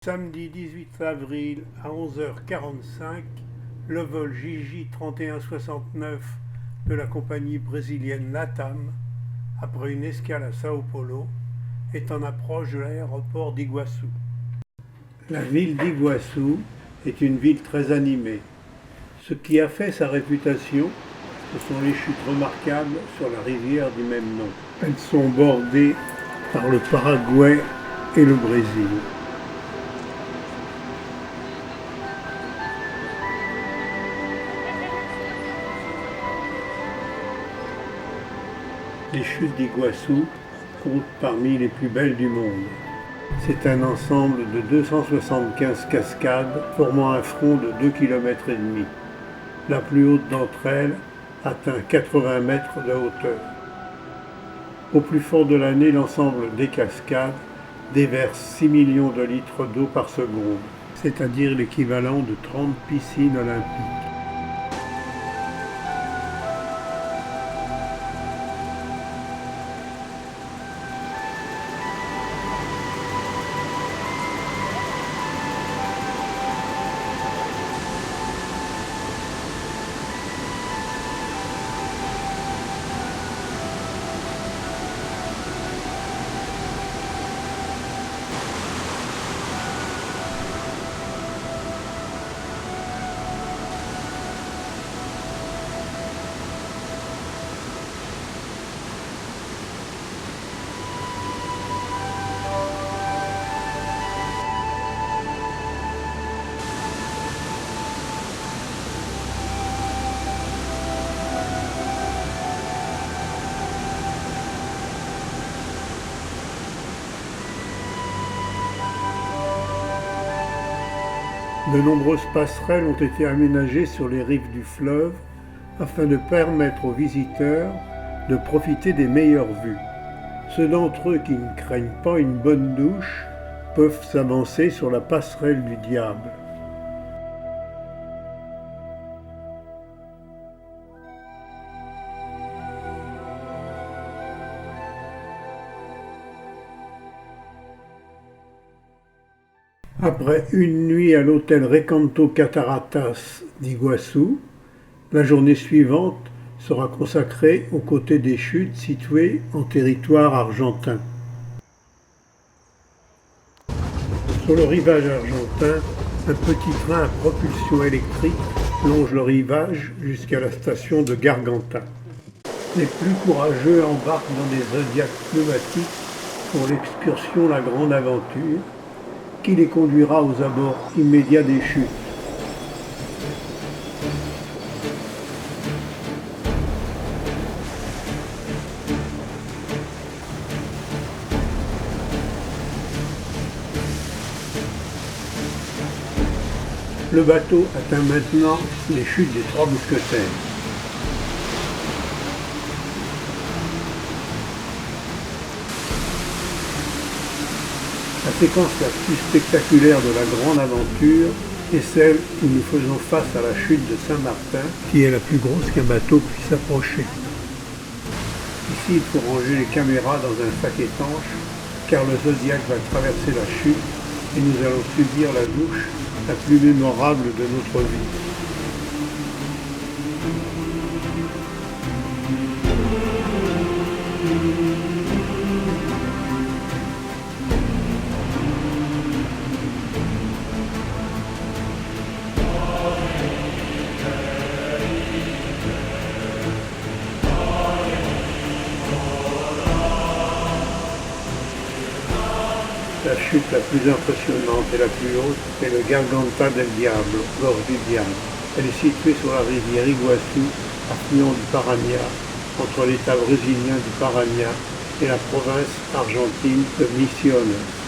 Samedi 18 avril à 11h45, le vol JJ3169 de la compagnie brésilienne LATAM, après une escale à Sao Paulo, est en approche de l'aéroport d'Iguaçu. La ville d'Iguaçu est une ville très animée. Ce qui a fait sa réputation, ce sont les chutes remarquables sur la rivière du même nom. Elles sont bordées par le Paraguay et le Brésil. Les chutes d'Iguaçu comptent parmi les plus belles du monde. C'est un ensemble de 275 cascades formant un front de 2,5 km. La plus haute d'entre elles atteint 80 mètres de hauteur. Au plus fort de l'année, l'ensemble des cascades déverse 6 millions de litres d'eau par seconde, c'est-à-dire l'équivalent de 30 piscines olympiques. De nombreuses passerelles ont été aménagées sur les rives du fleuve afin de permettre aux visiteurs de profiter des meilleures vues. Ceux d'entre eux qui ne craignent pas une bonne douche peuvent s'avancer sur la passerelle du diable. Après une nuit à l'hôtel Recanto Cataratas d'Iguaçu, la journée suivante sera consacrée aux côtés des chutes situées en territoire argentin. Sur le rivage argentin, un petit train à propulsion électrique longe le rivage jusqu'à la station de Garganta. Les plus courageux embarquent dans des Zodiacs pneumatiques pour l'excursion La Grande Aventure, qui les conduira aux abords immédiats des chutes. Le bateau atteint maintenant les chutes des Trois Mousquetaires. La séquence la plus spectaculaire de la grande aventure est celle où nous faisons face à la chute de Saint-Martin, qui est la plus grosse qu'un bateau puisse approcher. Ici, il faut ranger les caméras dans un sac étanche, car le Zodiac va traverser la chute et nous allons subir la douche la plus mémorable de notre vie. La chute la plus impressionnante et la plus haute est le Garganta del Diablo, gorge du diable. Elle est située sur la rivière Iguaçu, affluent du Paraná, entre l'état brésilien du Paraná et la province argentine de Misiones.